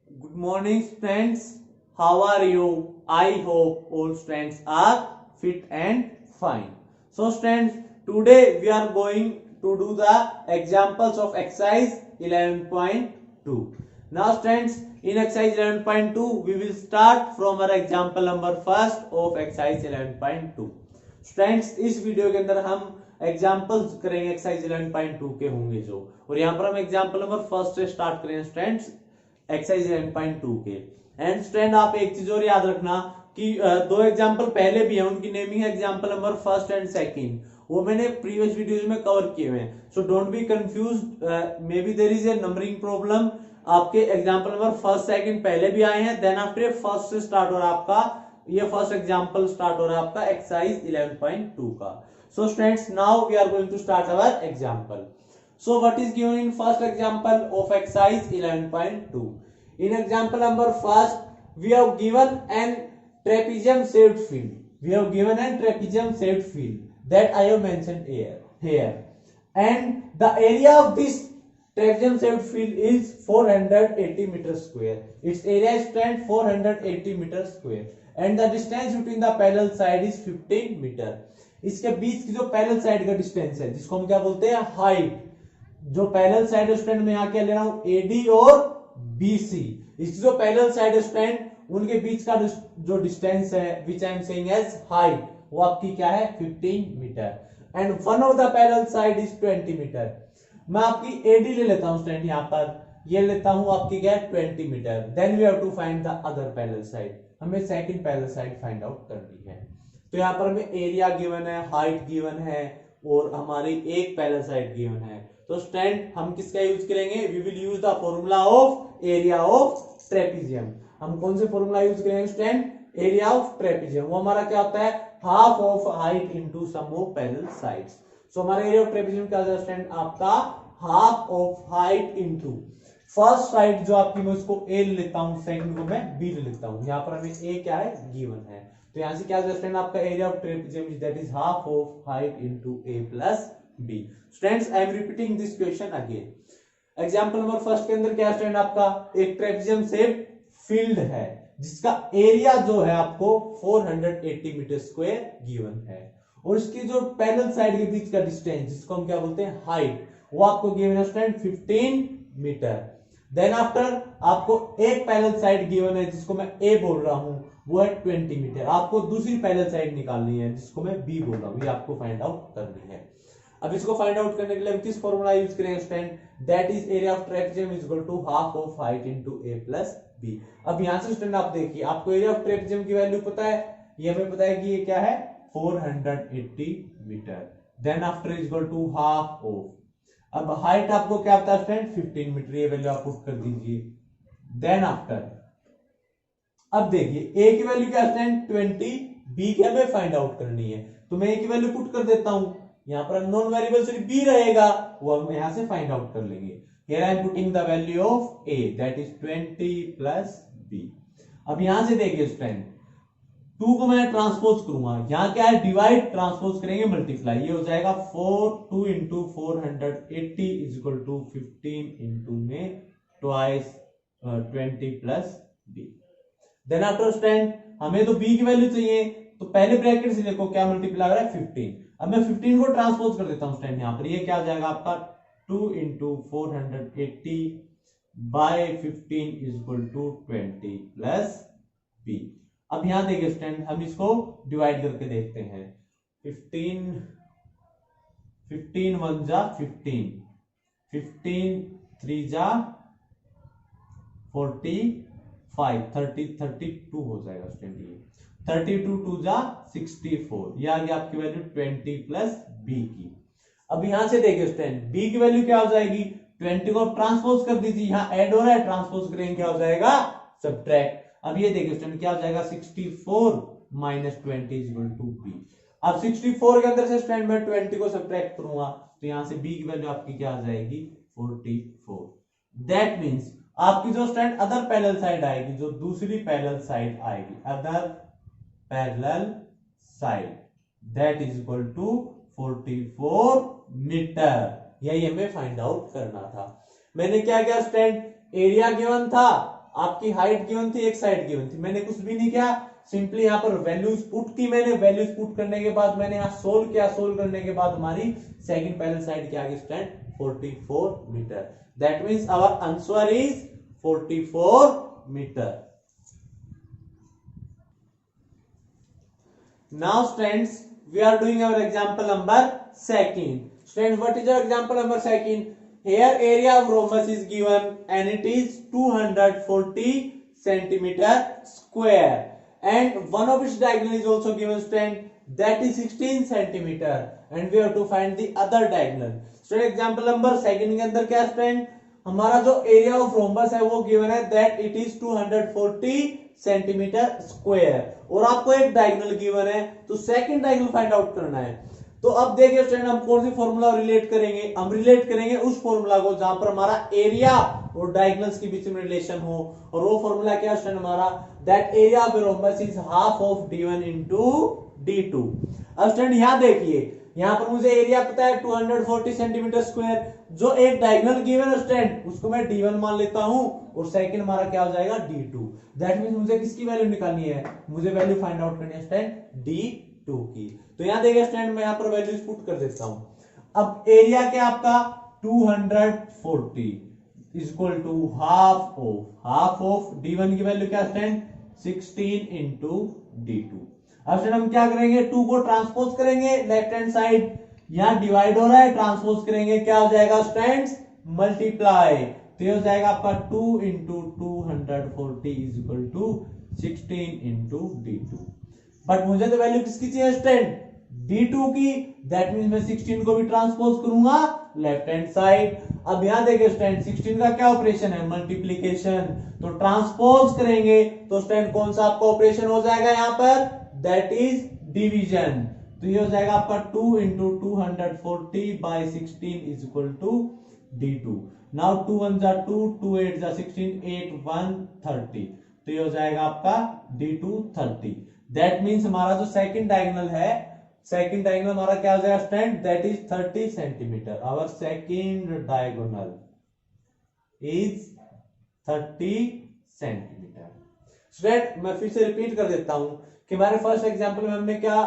Good morning, students. How are you? I hope all students are fit and fine. So, students, today we are going to do the examples of exercise 11.2. Now, students, in exercise 11.2, we will start from our example number first of exercise 11.2. Students इस video के अंदर हम examples करेंगे exercise 11.2 के होंगे जो, और यहाँ पर हम एग्जांपल नंबर फर्स्ट से स्टार्ट करेंगे स्टूडेंट्स एक्सरसाइज 11.2 के। एंड स्टूडेंट आप एक चीज और याद रखना कि दो एग्जांपल पहले भी हैं, उनकी नेमिंग है example number first and second, वो मैंने प्रीवियस वीडियोज में कवर किए हुए हैं। So don't be confused, may be there is a numbering problem. आपके एग्जांपल नंबर फर्स्ट सेकंड पहले भी आए हैं, देन आफ्टर फर्स्ट से स्टार्ट हो रहा है आपका, ये फर्स्ट एग्जांपल स्टार्ट हो रहा है आपका एक्सरसाइज 11.2 का। So students, now we are going to start our example. So what is given in first example of exercise 11.2? In example number first, we have given an trapezium shaped field. We have given an trapezium shaped field that I have mentioned here. And the area of this trapezium shaped field is 480 meters square. Its area is 480 meters square. And the distance between the parallel side is 15 meter. इसके बीच की जो parallel side का distance है, जिसको हम क्या बोलते हैं, हाइट। जो पैरेलल साइड स्टैंड में यहाँ क्या ले रहा हूं, एडी और बीसी। इसकी जो पैरेलल साइड स्टैंड, उनके बीच का जो डिस्टेंस है, which I am saying as height, वो आपकी क्या है, 15 metre. And one of the parallel side is 20 metre. मैं आपकी एडी ले लेता हूं स्टैंड, यहां पर ये लेता हूं आपकी क्या है, 20 metre. Then we have to find the other parallel side. हमें second parallel side find out करनी है। तो यहाँ पर हमें एरिया गिवन है, हाइट गिवन है, और हमारी एक पैरेलल साइड गिवन है। तो स्टूडेंट हम किसका यूज करेंगे, we will use the formula of area of trapezium. हम कौन से फॉर्मूला यूज करेंगे स्टूडेंट, एरिया ऑफ ट्रेपेजियम। वो हमारा क्या होता है, half of height into sum of parallel sides. So हमारा एरिया ऑफ ट्रेपेजियम क्या होता है स्टूडेंट, आपका half of height into first side जो आपकी, मैं उसको ए ले लेता हूं, सेकंड को मैं बी ले लेता हूं। यहाँ पर हमें ए क्या है, गिवन है। तो यहां से क्या स्टूडेंट, आपका area of trapezium that is half of height into A plus B. Students I am repeating this question again. Example number first के अंदर क्या स्टूडेंट, आपका एक ट्रेपेजियम शेप फील्ड है, जिसका एरिया जो है आपको 480 मीटर स्क्वायर गिवन है, और इसकी जो पैरेलल साइड के बीच का डिस्टेंस, जिसको हम क्या बोलते हैं, हाइट, वो आपको गिवन है स्टूडेंट 15 मीटर। देन आफ्टर आपको एक पैरेलल साइड गिवन है, जिसको मैं ए बोल रहा हूं, वो है 20 मीटर। आपको दूसरी पैरेलल साइड निकालनी है, जिसको मैं बी बोल रहा हूं, ये आपको फाइंड आउट करनी है। अब इसको फाइंड आउट करने के लिए हम किस फॉर्मूला यूज करेंगे student, that is area of trapezium is equal to half of height into A plus B. अब यहां से स्टूडेंट आप देखिए, आपको एरिया ऑफ ट्रेपेजियम की वैल्यू पता है, ये हमें पता है कि ये क्या है, 480 meter. Then after is equal to half of, अब हाइट आपको क्या पता है स्टूडेंट, 15 मीटर, ये वैल्यू आप पुट कर दीजिए। देन आफ्टर अब देखिए ए की वैल्यू क्या स्टूडेंट, 20, बी की हमें फाइंड आउट करनी है। तो मैं ए की वैल्यू पुट कर देता हूं, यहां पर अननोन वेरिएबल सिर्फ बी रहेगा, वो हम यहां से फाइंड आउट कर लेंगे। Here I am putting the value of A that is 20 plus B. अब यहां से देखिए स्टूडेंट, 2 को मैं ट्रांसपोज करूंगा, यहां क्या है, डिवाइड, ट्रांसपोज करेंगे मल्टीप्लाई, ये हो जाएगा 2 into 480 is equal to 15 into में twice 20 plus B. Then after student हमें तो बी की वैल्यू चाहिए, तो पहले ब्रैकेट से देखो क्या मल्टीप्लाई हो रहा है, 15। अब मैं 15 को ट्रांसपोज कर देता हूं स्टूडेंट, यहां पर ये क्या हो जाएगा आपका, 2 into 480 by 15 is equal to 20 plus B. अब यहां देखिए स्टूडेंट, हम इसको डिवाइड करके देखते हैं। 15 1 जा 15, 15 3 जा 45, 30 32 हो जाएगा स्टूडेंट, ये 32 2 जा 64, ये आ गया आपकी वैल्यू 20 प्लस बी की। अब यहां से देखिए स्टूडेंट, बी की वैल्यू क्या हो जाएगी, 20 को ट्रांसपोज कर दीजिए, यहां ऐड हो रहा है, ट्रांसपोज करेंगे क्या हो जाएगा, सब्ट्रैक्ट। अब ये देखिए स्टूडेंट क्या हो जाएगा, 64 minus 20 is equal to B. अब 64 के अंदर से स्टूडेंट मैं 20 को सब्ट्रैक्ट करूंगा, तो यहां से बी की वैल्यू आपकी क्या आ जाएगी, 44। दैट मींस आपकी जो स्टूडेंट अदर पैरेलल साइड आएगी, जो दूसरी पैरेलल साइड आएगी, other parallel side, that is equal to 44 meter. यही हमें फाइंड आउट करना था। मैंने क्या किया स्टूडेंट, एरिया गिवन था, आपकी हाइट गिवन थी, एक साइड गिवन थी, मैंने कुछ भी नहीं किया, सिंपली यहाँ पर वैल्यूज पुट की मैंने, वैल्यूज पुट करने के बाद मैंने यहाँ सोल्व किया, सोल्व करने के बाद हमारी सेकंड पैरेलल साइड की आगे stand 44 meter, that means our answer is 44 meter. Now students, we are doing our example number second. Students, what is our example number second? Here area of rhombus is given and it is 240 centimeter square and one of its diagonal is also given, student, that is 16 centimeter and we have to find the other diagonal. Student, example number second के अंदर क्या student, हमारा जो area of rhombus है वो given है that it is 240 centimetre square और आपको एक डायगोनल गिवन है, तो सेकंड डायगोनल फाइंड आउट करना है। तो अब देखिए स्टूडेंट, हम कौन सी फॉर्मूला रिलेट करेंगे, हम रिलेट करेंगे उस फॉर्मूला को जहां पर हमारा एरिया और डायगोनल्स के बीच में रिलेशन हो, और वो फॉर्मूला क्या स्टूडेंट हमारा, that area of rhombus is half of d1 into d2। अब स्टूडेंट यहां देखिए, यहां पर मुझे एरिया पता है 240 सेंटीमीटर स्क्वायर, जो एक डायगोनल गिवन है स्टूडेंट उसको मैं d1 मान लेता हूं और सेकंड हमारा क्या हो जाएगा d2, दैट मींस मुझे किसकी वैल्यू निकालनी है, मुझे वैल्यू फाइंड आउट करनी है स्टूडेंट d2 की। तो यहां देखिए स्टूडेंट, मैं यहां पर वैल्यूज पुट कर देता हूं। अब एरिया क्या आपका 240 is equal to half of d1 की वैल्यू क्या स्टूडेंट 16 into d2। अब हम क्या करेंगे, 2 को ट्रांसपोज करेंगे लेफ्ट हैंड साइड, यहां डिवाइड हो रहा है, ट्रांसपोज करेंगे क्या हो जाएगा स्टूडेंट्स, मल्टीप्लाई, तो ये हो जाएगा आपका 2 into 240 is equal to 16 into d2। But मुझे तो वैल्यू किसकी चाहिए स्टूडेंट, d2 की, दैट मींस मैं 16 को भी ट्रांसपोज करूंगा लेफ्ट हैंड साइड। अब यहां देखिए स्टूडेंट 16 का क्या ऑपरेशन है, मल्टीप्लिकेशन, तो ट्रांसपोज करेंगे तो स्टूडेंट कौन सा आपका ऑपरेशन हो जाएगा यहाँ पर, दैट इज डिवीजन, तो ये हो जाएगा आपका 2 into 240 by 16 is equal to d2। Now 2 1 जा 2, 2 8 जा 16, 8 1 30, तो ये हो जाएगा आपका d2 30। दैट मींस हमारा जो सेकंड डायगोनल है, सेकंड डायगोनल हमारा क्या हो जाएगा student, that is 30 centimeter. Our second diagonal is 30 centimeter. Student मैं फिर से रिपीट कर देता हूं कि हमारे फर्स्ट एग्जांपल में हमने क्या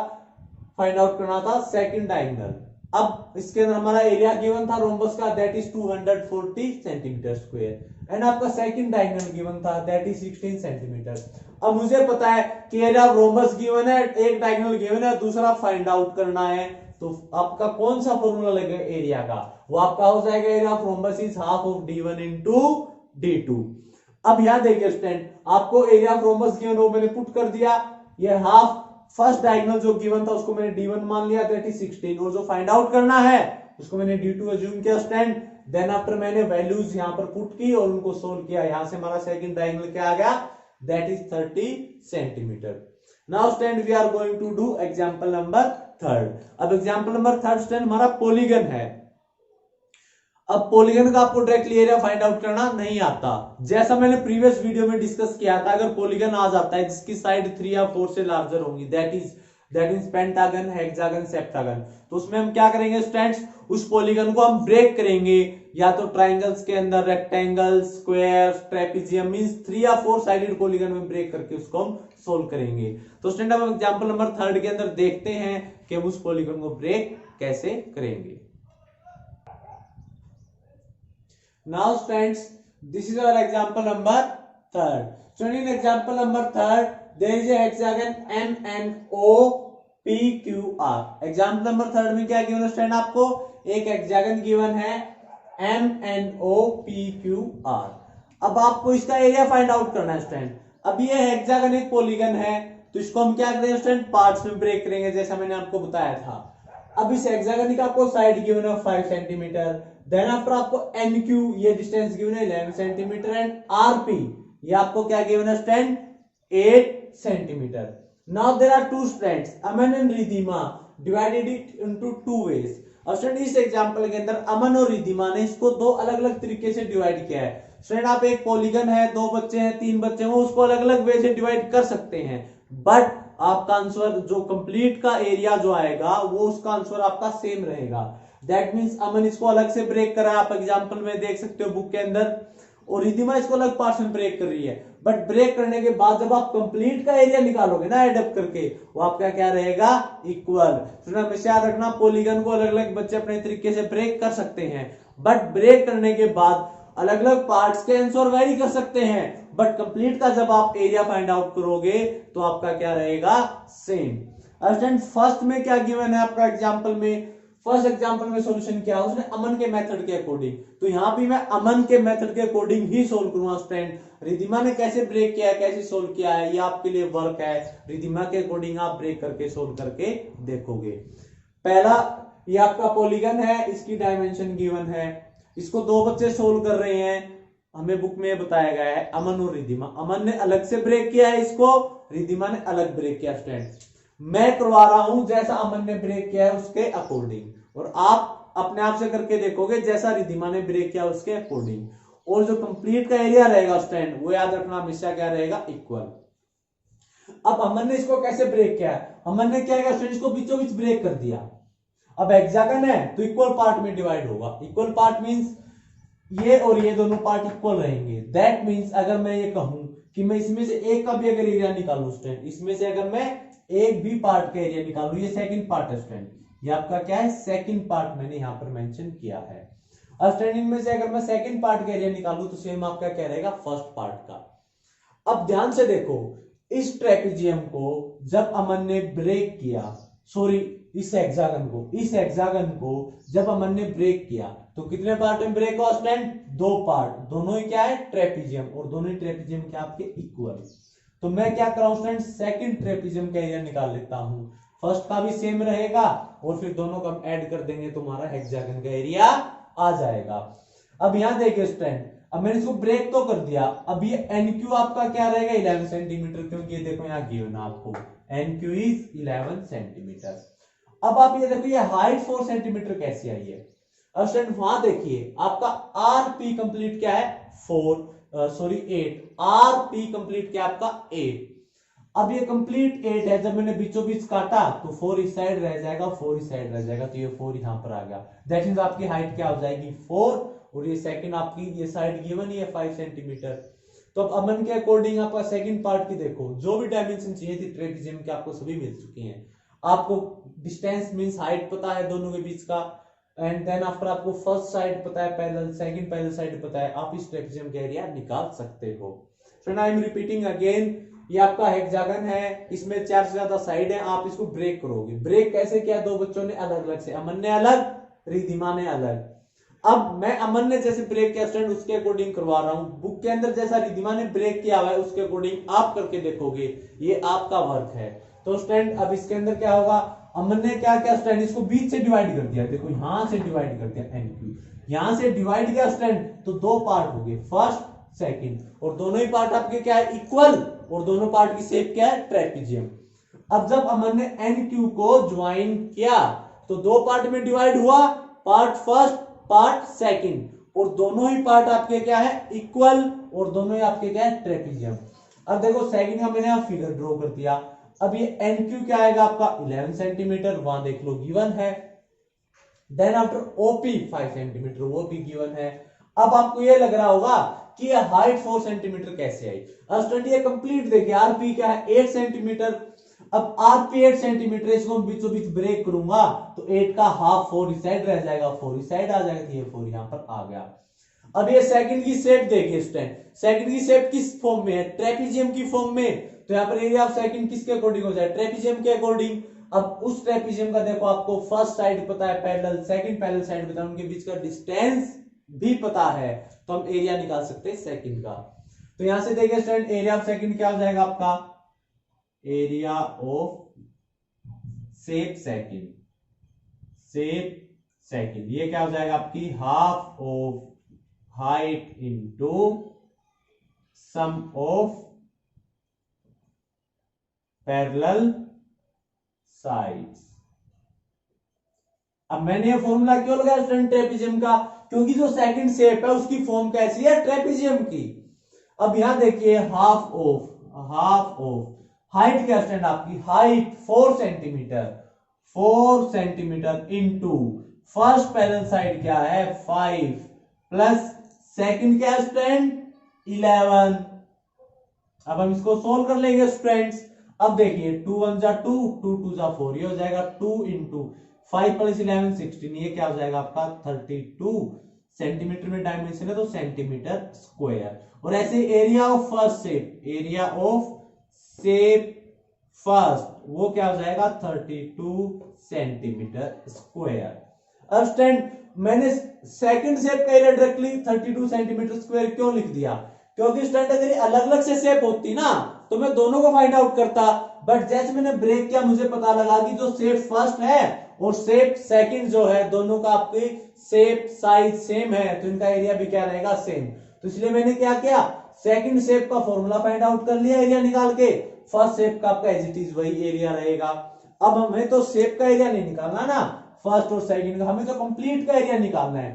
फाइंड आउट करना था, सेकंड डायगोनल। अब इसके अंदर हमारा एरिया गिवन था रोम्बस का, that is 240 centimetre square and आपका सेकंड डायगोनल गिवन था दैट इज 16 सेंटीमीटर। अब मुझे पता है कि एरिया ऑफ रोम्बस गिवन है, एक डायगोनल गिवन है, दूसरा फाइंड आउट करना है, तो आपका कौन सा फॉर्मूला लगेगा एरिया का, वो आपका हो जाएगा area of rhombus is half of d1 into d2। अब यहां देखिए स्टूडेंट, आपको एरिया ऑफ रोम्बस गिवन हो, मैंने पुट कर दिया, ये हाफ फर्स्ट डायगोनल जो गिवन था उसको मैंने d1 मान लिया, दैट इज 16, और जो फाइंड आउट करना है उसको मैंने d2 अज्यूम किया स्टूडेंट। देन आफ्टर मैंने वैल्यूज यहां पर पुट की और उनको सोल्व किया, यहां से हमारा सेकंड डायगोनल क्या आ गया, that is 30 centimeter. Now student we are going to do example number third. अब एग्जांपल नंबर थर्ड स्टूडेंट हमारा पॉलीगन है। अब पॉलीगन का आपको डायरेक्टली एरिया फाइंड आउट करना नहीं आता, जैसा मैंने प्रीवियस वीडियो में डिस्कस किया था, अगर पॉलीगन आ जाता है जिसकी साइड 3 या 4 से लार्जर होंगी, that is pentagon, hexagon, septagon, तो उसमें हम क्या करेंगे स्टूडेंट्स, उस पॉलीगन को हम ब्रेक करेंगे, या तो ट्राइंगल्स के अंदर रेक्टेंगल, स्क्वायर, ट्रेपेजियम, मींस 3 या 4 साइडेड पॉलीगन में ब्रेक करके उसको हम सोल्व करेंगे। तो स्टूडेंट हम एग्जांपल नंबर थर्ड के अंदर देखते हैं कि हम उस पॉलीगन को ब्रेक कैसे करेंगे। Now students, this is our example number third. So in example number third, there is a hexagon MNOPQR. Example number third में क्या given है student, आपको एक hexagon given है MNOPQR। अब आपको इसका एरिया फाइंड आउट करना है स्टूडेंट। अब ये हेक्सागन एक पॉलीगन है, तो इसको हम क्या करेंगे स्टूडेंट, पार्ट्स में ब्रेक करेंगे जैसा मैंने आपको बताया था। अब इस हेक्सागन का आपको साइड गिवन है 5 सेंटीमीटर, देन आफ्टर आपको NQ ये डिस्टेंस गिवन है 11 सेंटीमीटर एंड RP ये आपको क्या गिवन है student 8 centimeter. Now there are two students Aman and Ridhima, divided it into 2 ways. अब स्टूडेंट इस एग्जांपल के अंदर अमन और रिधिमा ने इसको 2 अलग अलग तरीके से डिवाइड किया है। स्टूडेंट आप एक पॉलीगन है, 2 बच्चे हैं, 3 बच्चे हैं, वो उसको अलग अलग वे से डिवाइड कर सकते हैं, बट आपका आंसर जो कंप्लीट का एरिया जो आएगा वो उसका आंसर आपका सेम रहेगा। दैट मींस अमन इसको अलग से ब्रेक करा, आप एग्जांपल में देख सकते हो बुक के अंदर, और रिद्धिमा इसको अलग पार्ट में ब्रेक कर रही है, बट ब्रेक करने के बाद जब आप कंप्लीट का एरिया निकालोगे ना एड अप करके, वो आपका क्या रहेगा, इक्वल। तो हमेशा याद रखना पॉलीगन को अलग अलग बच्चे अपने तरीके से ब्रेक कर सकते हैं, बट ब्रेक करने के बाद अलग अलग पार्ट्स के आंसर वेरी कर सकते हैं, बट कंप्लीट का जब आप एरिया फाइंड आउट करोगे तो आपका क्या रहेगा, सेम। स्टूडेंट फर्स्ट में क्या गिवन है आपका एग्जांपल में, फर्स्ट एग्जांपल में सॉल्यूशन क्या है उसने अमन के मेथड के अकॉर्डिंग, तो यहां भी मैं अमन के मेथड के अकॉर्डिंग ही सोल्व करूंगा स्टूडेंट। रिद्धिमा ने कैसे ब्रेक किया है, कैसे सोल्व किया है, ये आपके लिए वर्क है, रिद्धिमा के अकॉर्डिंग आप ब्रेक करके सोल्व करके देखोगे। पहला ये आपका पॉलीगन है, इसकी डायमेंशन गिवन है, इसको दो बच्चे सोल्व कर रहे हैं, हमें बुक में बताया गया है अमन और रिद्धिमा। अमन ने अलग से ब्रेक किया है इसको, रिद्धिमा ने अलग ब्रेक किया स्टूडेंट। मैं करवा रहा हूं जैसा अमन ने ब्रेक किया है उसके अकॉर्डिंग, और आप अपने आप से करके देखोगे जैसा रिद्धिमा ने ब्रेक किया उसके अकॉर्डिंग, और जो कंप्लीट का एरिया रहेगा स्टूडेंट वो याद रखना हमेशा क्या रहेगा, इक्वल। अब अमन ने इसको कैसे ब्रेक किया है, अमन ने क्या किया स्टूडेंट, इसको बीचों बीच ब्रेक कर दिया। अब हेक्सागन है तो इक्वल पार्ट में डिवाइड होगा, इक्वल पार्ट मींस ये और ये दोनों पार्ट इक्वल रहेंगे। दैट मींस अगर मैं ये कहूं कि मैं इसमें से एक का भी अगर एरिया निकालूं स्टूडेंट, इसमें से अगर मैं एक भी पार्ट का एरिया निकालूं, ये सेकंड पार्ट है स्टूडेंट, ये आपका क्या है, सेकंड पार्ट मैंने यहां पर मेंशन किया है। अब स्टूडेंट इनमें से अगर मैं सेकंड पार्ट का एरिया निकालूं तो सेम आपका क्या रहेगा, फर्स्ट पार्ट का। अब ध्यान से देखो, इस ट्रेपेजियम को जब अमन ने ब्रेक किया, सॉरी इस हेक्सागन को जब अमन ने ब्रेक किया तो कितने पार्ट में ब्रेक हुआ स्टूडेंट, दो पार्ट, दोनों ही क्या है, ट्रेपेजियम, और दोनों ही ट्रेपेजियम क्या आपके इक्वल। तो मैं क्या कर रहा हूं स्टूडेंट, सेकंड ट्रेपेजियम का एरिया निकाल लेता हूं, फर्स्ट का भी सेम रहेगा और फिर दोनों का ऐड कर देंगे तो हमारा हेक्सागन का एरिया आ जाएगा। अब यहां देखिए स्टूडेंट, अब मैंने इसको ब्रेक तो कर दिया, अब ये NQ आपका क्या रहेगा, 11 सेंटीमीटर, क्योंकि ये देखो यहाँ गिवन आपको NQ इज 11 सेंटीमीटर। अब आप ये देखो ये हाइट 4 सेंटीमीटर कैसे आई है। अब स्टूडेंट वहां देखिए आपका RP कंप्लीट क्या है, 8, RP कंप्लीट क्या आपका 8। अब ये कंप्लीट 8 है, जब मैंने बीचों बीच काटा तो 4 इस साइड रह जाएगा, 4 इस साइड रह जाएगा, तो ये 4 यहां पर आ गया। दैट मींस आपकी हाइट क्या हो जाएगी, 4, और ये सेकंड आपकी ये साइड गिवन ही है 5 सेंटीमीटर। तो अब अमन के अकॉर्डिंग आपका सेकंड पार्ट की देखो, जो भी डायमेंशन चाहिए थी ट्रेपेजियम के आपको सभी मिल चुकी हैं। आपको डिस्टेंस मींस हाइट पता है दोनों के बीच का, एंड देन आफ्टर आपको फर्स्ट साइड पता है पैरेलल, सेकंड पैरेलल साइड पता है, आप इस ट्रेपेजियम का एरिया निकाल सकते हो। So now I am repeating again, ये आपका हेक्सागन है, इसमें 4 से ज्यादा साइड है, आप इसको ब्रेक करोगे। ब्रेक कैसे किया, दो बच्चों ने अलग अलग से, अमन ने अलग, रिद्धिमा ने अलग। अब मैं अमन ने जैसे ब्रेक किया स्टूडेंट उसके अकॉर्डिंग करवा रहा हूं, बुक के अंदर जैसा रिद्धिमा ने ब्रेक किया हुआ है उसके अकॉर्डिंग आप करके देखोगे, ये आपका वर्क है। तो स्टूडेंट अब इसके अंदर क्या होगा, अमन ने क्या किया स्टूडेंट, इसको बीच से डिवाइड कर दिया, देखो यहां से डिवाइड कर दिया NQ, यहां से डिवाइड किया स्टूडेंट तो दो पार्ट हो गए, फर्स्ट सेकंड, और दोनों ही पार्ट आपके क्या है, इक्वल, और दोनों पार्ट की शेप क्या है, ट्रेपेजियम। अब जब अमन ने NQ को ज्वाइन किया तो दो पार्ट में डिवाइड हुआ, पार्ट फर्स्ट पार्ट सेकंड, और दोनों ही पार्ट आपके क्या है, इक्वल, और दोनों ही आपके क्या है, ट्रेपेजियम। अब देखो सेकंड का मैंने यहां फिगर ड्रॉ कर दिया। अब ये NQ क्या आएगा आपका 11 सेंटीमीटर, वहां देख लो गिवन है। देन आफ्टर OP 5 सेंटीमीटर, वो भी गिवन है। अब आपको ये लग रहा होगा कि ये हाइट 4 सेंटीमीटर कैसे आई। अब स्टूडेंट ये कंप्लीट देखिए, RP क्या है 8 सेंटीमीटर। अब RP 8 सेंटीमीटर, इसको बीचों बीच ब्रेक करूंगा तो 8 का हाफ 4 इस साइड रह जाएगा, 4 इस साइड आ जाएगा, तो ये 4 यहां पर आ गया। अब ये सेकंड की शेप देखिए स्टूडेंट, सेकंड की शेप किस फॉर्म में है, ट्रेपेजियम की फॉर्म में, तो यहाँ पर एरिया ऑफ सेकंड किसके अकॉर्डिंग हो जाए, ट्रेपेजियम के अकॉर्डिंग। अब उस ट्रेपेजियम का देखो आपको फर्स्ट साइड पता है पैरेलल, सेकंड पैरेलल साइड पता है, उनके बीच का डिस्टेंस भी पता है, तो हम एरिया निकाल सकते हैं सेकंड का। तो यहां से देखिए स्टूडेंट एरिया ऑफ सेकंड क्या हो जाएगा आपका, एरिया ऑफ शेप सेकंड, ये क्या हो जाएगा आपकी half of height into sum of parallel sides. अब मैंने ये फॉर्मूला क्यों लगाया स्टूडेंट ट्रेपेजियम का, क्योंकि जो सेकंड शेप है उसकी फॉर्म कैसी है, ट्रेपेजियम की। अब यहां देखिए हाफ ऑफ हाइट क्या स्टूडेंट आपकी, height 4 centimetre into first parallel side क्या है 5 प्लस सेकंड क्या है स्टूडेंट 11। अब हम इसको सोल्व कर लेंगे स्टूडेंट्स। अब देखिए 2 1 जा 2, 2 2 जा 4, ये हो जाएगा 2 इंटू 5 प्लस 11 16, ये क्या हो जाएगा आपका 32 सेंटीमीटर में डायमेंशन है तो सेंटीमीटर स्क्वायर। और ऐसे area of first shape, area of shape first वो क्या हो जाएगा 32 सेंटीमीटर स्क्वायर। अब स्टूडेंट मैंने सेकंड शेप का एरिया डायरेक्टली 32 सेंटीमीटर स्क्वायर क्यों लिख दिया, क्योंकि स्टूडेंट अगर अलग अलग से शेप होती ना तो मैं दोनों को फाइंड आउट करता, बट जैसे मैंने ब्रेक किया मुझे पता लगा कि जो शेप फर्स्ट है और शेप सेकंड जो है दोनों का आपकी शेप साइज सेम है तो इनका एरिया भी क्या रहेगा सेम। तो इसलिए मैंने क्या किया, सेकंड शेप का फॉर्मूला फाइंड आउट कर लिया एरिया निकाल के, फर्स्ट शेप का आपका एज इट इज वही एरिया रहेगा। अब हमें तो शेप का एरिया नहीं निकालना ना, फर्स्ट और सेकंड का, हमें तो कंप्लीट का एरिया निकालना है।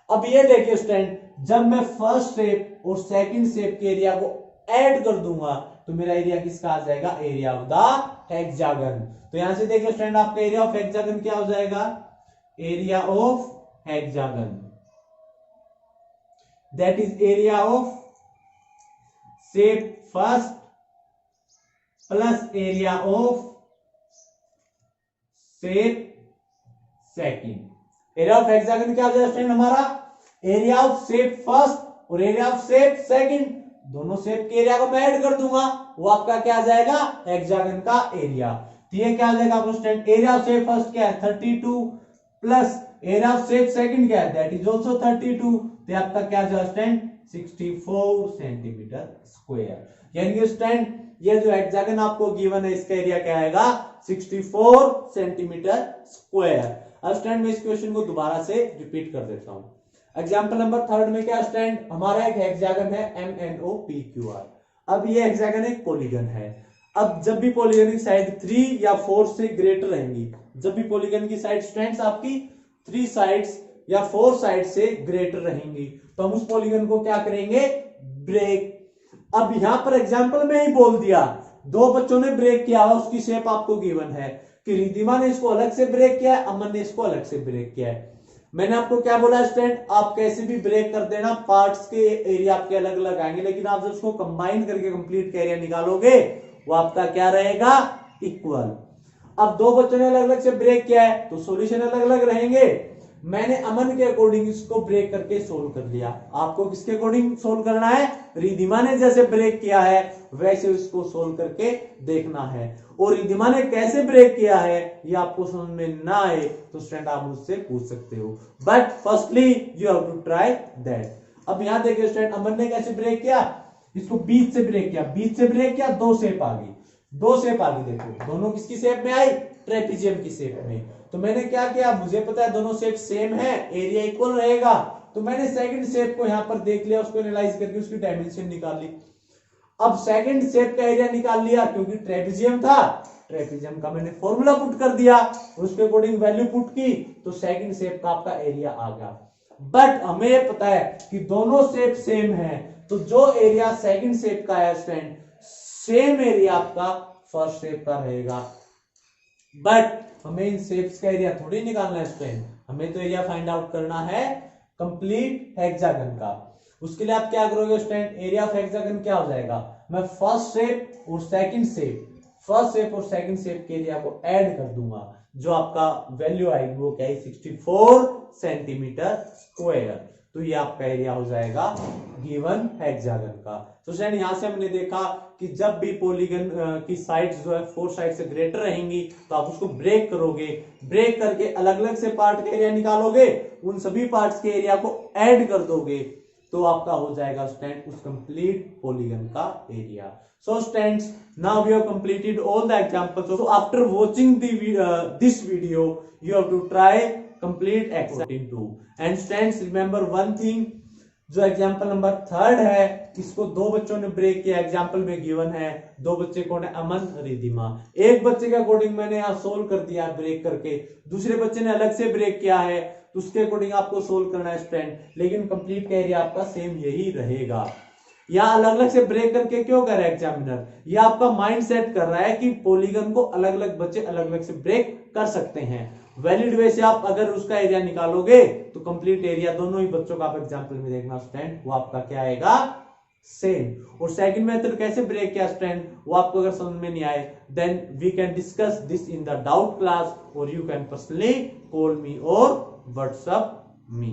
अब ये देखिए स्टूडेंट, जब मैं फर्स्ट शेप और सेकंड शेप के एरिया को ऐड कर दूंगा तो मेरा एरिया किसका आ जाएगा, एरिया ऑफ द हेक्सागन। तो यहां से देखिए स्टूडेंट आपका एरिया ऑफ हेक्सागन क्या हो जाएगा, area of hexagon that is area of shape first plus area of shape second. Area of hexagon क्या हो जाएगा स्टूडेंट हमारा, एरिया ऑफ शेप फर्स्ट और एरिया ऑफ शेप सेकंड, दोनों शेप के एरिया को मैं ऐड कर दूंगा, वो आपका क्या आ जाएगा हेक्सागन का एरिया। तो ये क्या आ जाएगा आपको student, area of shape first क्या है 32 plus area of shape second क्या है दैट इज आल्सो 32, तो आपका क्या आ जाएगा स्टूडेंट 64 सेंटीमीटर स्क्वायर। यानी कि स्टूडेंट ये जो हेक्सागन आपको गिवन है इसका एरिया क्या आएगा 64 सेंटीमीटर स्क्वायर। अब स्टूडेंट मैं इस क्वेश्चन को दोबारा से रिपीट कर देता हूं। एग्जांपल नंबर 3 में क्या स्टूडेंट, हमारा एक हेक्सागन है MNOPQR। अब ये हेक्सागन एक पॉलीगन है। अब जब भी पॉलीगन की साइड 3 या 4 से ग्रेटर रहेंगी, जब भी पॉलीगन की साइड स्टूडेंट्स आपकी 3 साइड्स या 4 साइड से ग्रेटर रहेंगी तो हम उस पॉलीगन को क्या करेंगे, ब्रेक। अब यहां पर एग्जांपल में ही बोल दिया, दो बच्चों ने ब्रेक किया है, उसकी शेप आपको गिवन है कि रिद्धिमा ने इसको अलग से ब्रेक किया है, अमन ने इसको अलग से ब्रेक किया है। मैंने आपको क्या बोला स्टूडेंट, आप कैसे भी ब्रेक कर देना, पार्ट्स के एरिया आपके अलग अलग आएंगे, लेकिन आप जब उसको कंबाइन करके कंप्लीट का एरिया निकालोगे वो आपका क्या रहेगा, इक्वल। अब दो बच्चों ने अलग अलग से ब्रेक किया है तो सॉल्यूशन अलग अलग रहेंगे। मैंने अमन के अकॉर्डिंग इसको ब्रेक करके सोल्व कर लिया, आपको किसके अकॉर्डिंग सोल्व करना है, रिद्धिमा ने जैसे ब्रेक किया है वैसे इसको सोल्व करके देखना है। और रिद्धिमा ने कैसे ब्रेक किया है ये आपको समझ में ना आए तो स्टूडेंट आप मुझसे पूछ सकते हो, but firstly you have to try that. अब यहां देखिए स्टूडेंट, अमन ने कैसे ब्रेक किया, इसको बीच से ब्रेक किया, बीच से ब्रेक किया, दो शेप आ गई, दो शेप आ गई, देखो दोनों किसकी शेप में आई, ट्रेपेजियम की शेप में। तो मैंने क्या किया, मुझे पता है दोनों शेप सेम है, एरिया इक्वल रहेगा, तो मैंने सेकंड शेप को यहां पर देख लिया, उसको एनालाइज करके उसकी डायमेंशन निकाल ली। अब सेकंड शेप का एरिया निकाल लिया क्योंकि ट्रेपेजियम था, ट्रेपेजियम का मैंने फॉर्मूला पुट कर दिया और उसके अकॉर्डिंग वैल्यू पुट की तो सेकंड शेप का आपका एरिया आ गया। बट हमें पता है कि दोनों शेप सेम है तो जो एरिया सेकंड शेप का है स्टूडेंट सेम एरिया आपका फर्स्ट शेप का रहेगा। बट हमें इन शेप्स का एरिया थोड़ी निकालना है स्टूडेंट, हमें तो एरिया फाइंड आउट करना है कंप्लीट हेक्सागन का। उसके लिए आप क्या करोगे स्टूडेंट, एरिया ऑफ हेक्सागन क्या हो जाएगा, मैं फर्स्ट शेप और सेकंड शेप, फर्स्ट शेप और सेकंड शेप के एरिया को ऐड कर दूंगा, जो आपका वैल्यू आएगी वो क्या है 64 सेंटीमीटर स्क्वायर। तो ये आपका एरिया हो जाएगा गिवन हेक्सागन का। तो स्टूडेंट यहां से हमने देखा कि जब भी पॉलीगन की साइड्स जो है 4 साइड से ग्रेटर रहेंगी तो आप उसको ब्रेक करोगे, ब्रेक करके अलग अलग से पार्ट का एरिया निकालोगे, उन सभी पार्ट्स के एरिया को ऐड कर दोगे तो आपका हो जाएगा स्टूडेंट उस कंप्लीट पॉलीगन का area. So students, now we have completed all the examples. So after watching this video, you have to try complete example 2. And students, remember one thing, जो एग्जाम्पल नंबर 3 है इसको दो बच्चों ने break किया, example में given है, दो बच्चे कौन है, अमन रिद्धिमा। एक बच्चे के अकॉर्डिंग मैंने यहाँ सोल्व कर दिया ब्रेक करके, दूसरे बच्चे ने अलग से ब्रेक किया है तो उसके अकॉर्डिंग आपको सोल्व करना है स्टूडेंट, लेकिन कंप्लीट का एरिया आपका सेम यही रहेगा। यहाँ अलग अलग से ब्रेक करके क्यों कर रहा है एग्जामिनर, ये आपका माइंड सेट कर रहा है कि पॉलीगन को अलग अलग बच्चे अलग अलग से ब्रेक कर सकते हैं। वैलिड वे से आप अगर उसका एरिया निकालोगे तो कंप्लीट एरिया दोनों ही बच्चों का आप एग्जाम्पल में देखना स्टूडेंट वो आपका क्या आएगा सेम। और सेकंड मेथड कैसे ब्रेक किया स्टूडेंट, वो आपको अगर समझ में नहीं आए then we can discuss this in the doubt class, और you can personally call me और व्हाट्सएप मी।